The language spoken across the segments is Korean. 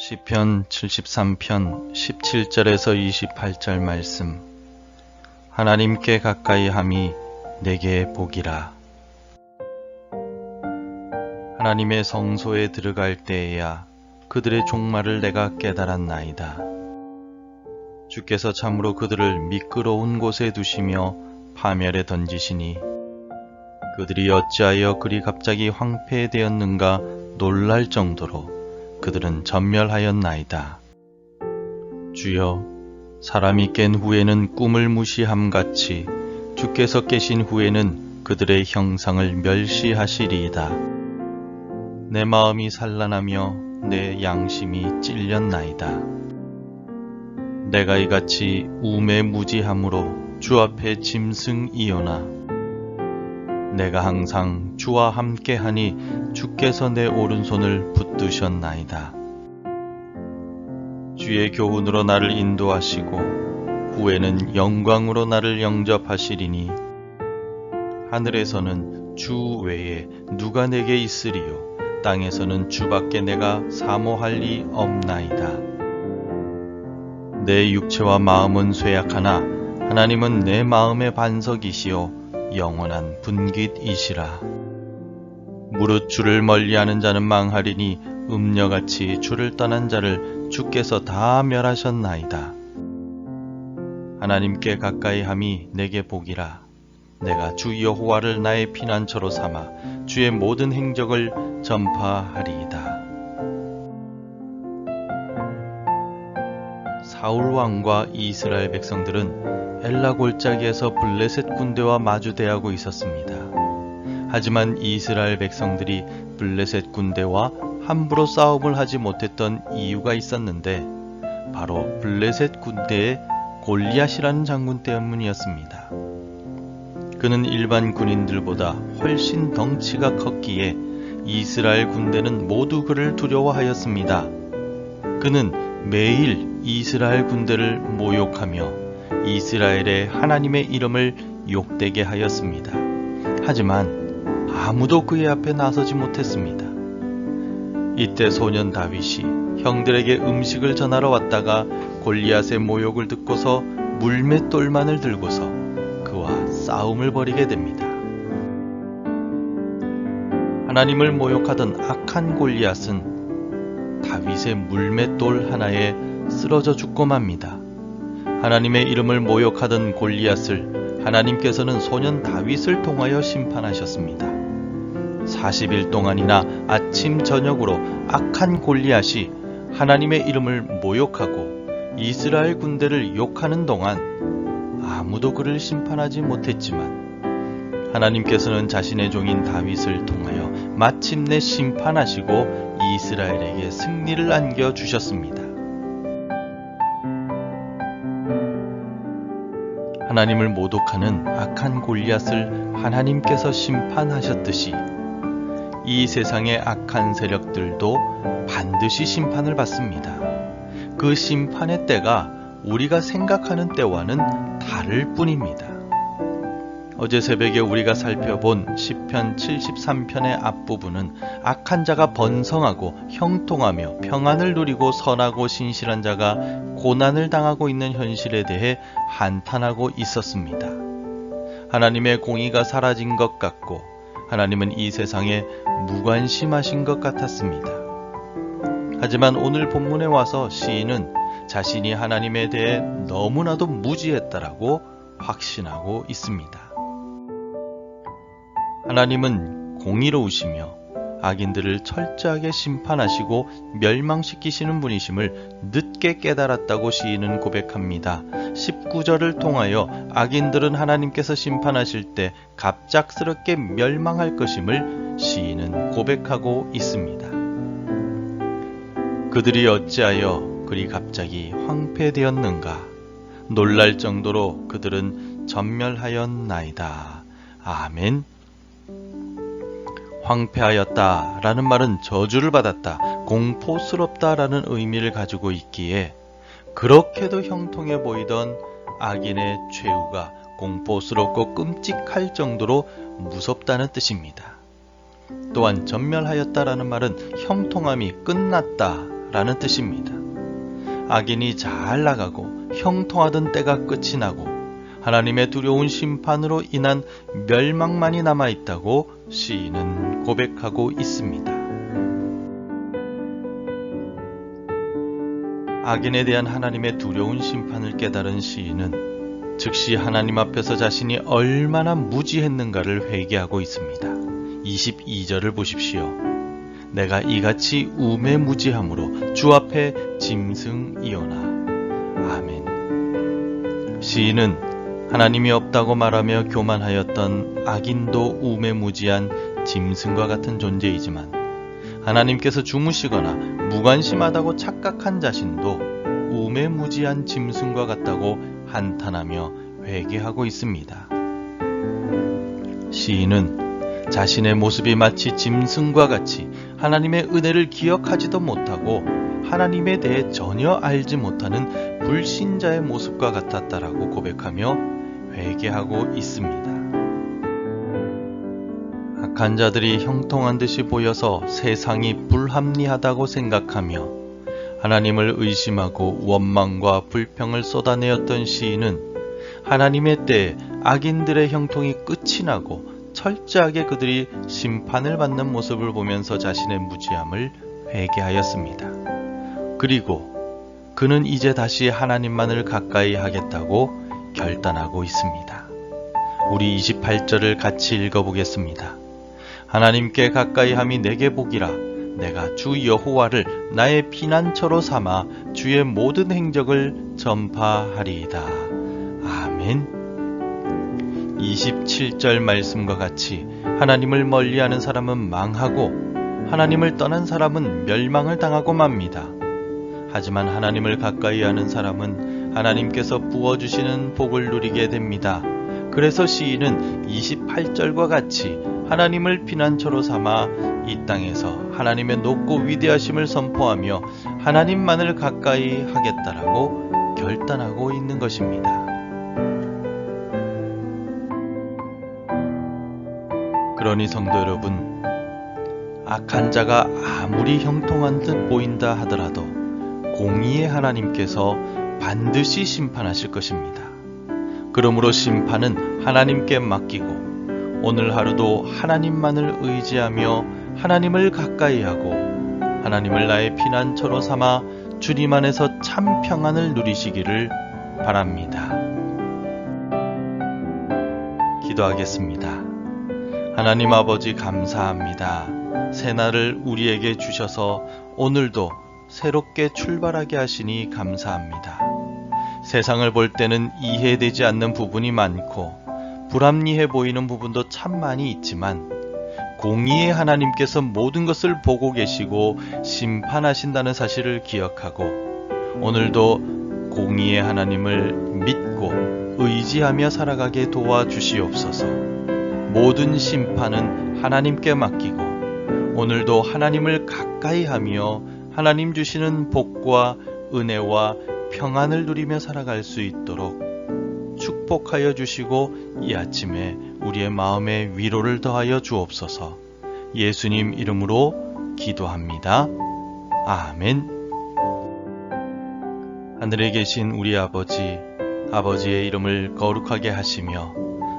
시편 73편 17절에서 28절 말씀. 하나님께 가까이 함이 내게 복이라. 하나님의 성소에 들어갈 때에야 그들의 종말을 내가 깨달았나이다. 주께서 참으로 그들을 미끄러운 곳에 두시며 파멸에 던지시니 그들이 어찌하여 그리 갑자기 황폐되었는가 놀랄 정도로 그들은 전멸하였나이다. 주여, 사람이 깬 후에는 꿈을 무시함같이 주께서 깨신 후에는 그들의 형상을 멸시하시리이다. 내 마음이 산란하며 내 양심이 찔렸나이다. 내가 이같이 우매 무지함으로 주 앞에 짐승이오나 내가 항상 주와 함께하니 주께서 내 오른손을 붙드셨나이다. 주의 교훈으로 나를 인도하시고 후에는 영광으로 나를 영접하시리니 하늘에서는 주 외에 누가 내게 있으리요 땅에서는 주밖에 내가 사모할 리 없나이다. 내 육체와 마음은 쇠약하나 하나님은 내 마음의 반석이시요 영원한 분깃이시라. 무릇 주를 멀리하는 자는 망하리니 음녀같이 주를 떠난 자를 주께서 다 멸하셨나이다. 하나님께 가까이 함이 내게 복이라. 내가 주 여호와를 나의 피난처로 삼아 주의 모든 행적을 전파하리이다. 사울 왕과 이스라엘 백성들은 엘라 골짜기에서 블레셋 군대와 마주대하고 있었습니다. 하지만 이스라엘 백성들이 블레셋 군대와 함부로 싸움을 하지 못했던 이유가 있었는데 바로 블레셋 군대의 골리앗이라는 장군 때문이었습니다. 그는 일반 군인들보다 훨씬 덩치가 컸기에 이스라엘 군대는 모두 그를 두려워하였습니다. 그는 매일 이스라엘 군대를 모욕하며 이스라엘의 하나님의 이름을 욕되게 하였습니다. 하지만 아무도 그의 앞에 나서지 못했습니다. 이때 소년 다윗이 형들에게 음식을 전하러 왔다가 골리앗의 모욕을 듣고서 물맷돌만을 들고서 그와 싸움을 벌이게 됩니다. 하나님을 모욕하던 악한 골리앗은 다윗의 물맷돌 하나에 쓰러져 죽고 맙니다. 하나님의 이름을 모욕하던 골리앗을 하나님께서는 소년 다윗을 통하여 심판하셨습니다. 40일 동안이나 아침 저녁으로 악한 골리앗이 하나님의 이름을 모욕하고 이스라엘 군대를 욕하는 동안 아무도 그를 심판하지 못했지만 하나님께서는 자신의 종인 다윗을 통하여 마침내 심판하시고 이스라엘에게 승리를 안겨주셨습니다. 하나님을 모독하는 악한 골리앗을 하나님께서 심판하셨듯이 이 세상의 악한 세력들도 반드시 심판을 받습니다. 그 심판의 때가 우리가 생각하는 때와는 다를 뿐입니다. 어제 새벽에 우리가 살펴본 시편 73편의 앞부분은 악한 자가 번성하고 형통하며 평안을 누리고 선하고 신실한 자가 고난을 당하고 있는 현실에 대해 한탄하고 있었습니다. 하나님의 공의가 사라진 것 같고 하나님은 이 세상에 무관심하신 것 같았습니다. 하지만 오늘 본문에 와서 시인은 자신이 하나님에 대해 너무나도 무지했다라고 확신하고 있습니다. 하나님은 공의로우시며 악인들을 철저하게 심판하시고 멸망시키시는 분이심을 늦게 깨달았다고 시인은 고백합니다. 19절을 통하여 악인들은 하나님께서 심판하실 때 갑작스럽게 멸망할 것임을 시인은 고백하고 있습니다. 그들이 어찌하여 그리 갑자기 황폐되었는가 놀랄 정도로 그들은 전멸하였나이다. 아멘. 황폐하였다 라는 말은 저주를 받았다, 공포스럽다 라는 의미를 가지고 있기에 그렇게도 형통해 보이던 악인의 최후가 공포스럽고 끔찍할 정도로 무섭다는 뜻입니다. 또한 전멸하였다 라는 말은 형통함이 끝났다 라는 뜻입니다. 악인이 잘 나가고 형통하던 때가 끝이 나고 하나님의 두려운 심판으로 인한 멸망만이 남아있다고 시인은 고백하고 있습니다. 악인에 대한 하나님의 두려운 심판을 깨달은 시인은 즉시 하나님 앞에서 자신이 얼마나 무지했는가를 회개하고 있습니다. 22절을 보십시오. 내가 이같이 우매무지함으로 주 앞에 짐승이오나. 아멘. 시인은 하나님이 없다고 말하며 교만하였던 악인도 우매무지한 짐승과 같은 존재이지만 하나님께서 주무시거나 무관심하다고 착각한 자신도 우매무지한 짐승과 같다고 한탄하며 회개하고 있습니다. 시인은 자신의 모습이 마치 짐승과 같이 하나님의 은혜를 기억하지도 못하고 하나님에 대해 전혀 알지 못하는 불신자의 모습과 같았다라고 고백하며 회개하고 있습니다. 악한 자들이 형통한 듯이 보여서 세상이 불합리하다고 생각하며 하나님을 의심하고 원망과 불평을 쏟아내었던 시인은 하나님의 때에 악인들의 형통이 끝이 나고 철저하게 그들이 심판을 받는 모습을 보면서 자신의 무지함을 회개하였습니다. 그리고 그는 이제 다시 하나님만을 가까이 하겠다고 결단하고 있습니다. 우리 28절을 같이 읽어보겠습니다. 하나님께 가까이함이 내게 복이라. 내가 주 여호와를 나의 피난처로 삼아 주의 모든 행적을 전파하리이다. 아멘. 27절 말씀과 같이 하나님을 멀리하는 사람은 망하고 하나님을 떠난 사람은 멸망을 당하고 맙니다. 하지만 하나님을 가까이하는 사람은 하나님께서 부어주시는 복을 누리게 됩니다. 그래서 시인은 28절과 같이 하나님을 피난처로 삼아 이 땅에서 하나님의 높고 위대하심을 선포하며 하나님만을 가까이 하겠다라고 결단하고 있는 것입니다. 그러니 성도 여러분, 악한 자가 아무리 형통한 듯 보인다 하더라도 공의의 하나님께서 반드시 심판하실 것입니다. 그러므로 심판은 하나님께 맡기고 오늘 하루도 하나님만을 의지하며 하나님을 가까이 하고 하나님을 나의 피난처로 삼아 주님 안에서 참 평안을 누리시기를 바랍니다. 기도하겠습니다. 하나님 아버지 감사합니다. 새날을 우리에게 주셔서 오늘도 새롭게 출발하게 하시니 감사합니다. 세상을 볼 때는 이해되지 않는 부분이 많고 불합리해 보이는 부분도 참 많이 있지만 공의의 하나님께서 모든 것을 보고 계시고 심판하신다는 사실을 기억하고 오늘도 공의의 하나님을 믿고 의지하며 살아가게 도와주시옵소서. 모든 심판은 하나님께 맡기고 오늘도 하나님을 가까이 하며 하나님 주시는 복과 은혜와 평안을 누리며 살아갈 수 있도록 축복하여 주시고 이 아침에 우리의 마음에 위로를 더하여 주옵소서. 예수님 이름으로 기도합니다. 아멘. 하늘에 계신 우리 아버지, 아버지의 이름을 거룩하게 하시며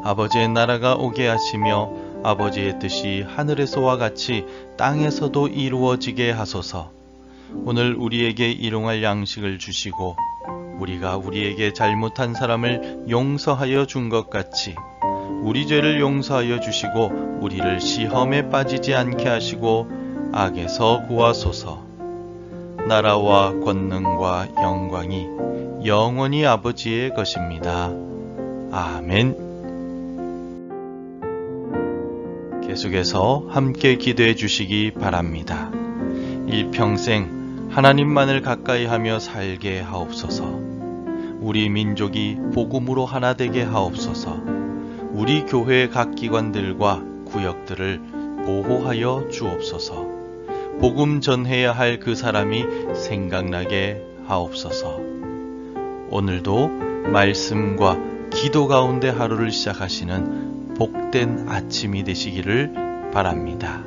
아버지의 나라가 오게 하시며 아버지의 뜻이 하늘에서와 같이 땅에서도 이루어지게 하소서. 오늘 우리에게 일용할 양식을 주시고 우리가 우리에게 잘못한 사람을 용서하여 준 것 같이 우리 죄를 용서하여 주시고 우리를 시험에 빠지지 않게 하시고 악에서 구하소서. 나라와 권능과 영광이 영원히 아버지의 것입니다. 아멘. 계속해서 함께 기도해 주시기 바랍니다. 일평생 하나님만을 가까이 하며 살게 하옵소서. 우리 민족이 복음으로 하나 되게 하옵소서. 우리 교회 각 기관들과 구역들을 보호하여 주옵소서. 복음 전해야 할 그 사람이 생각나게 하옵소서. 오늘도 말씀과 기도 가운데 하루를 시작하시는 복된 아침이 되시기를 바랍니다.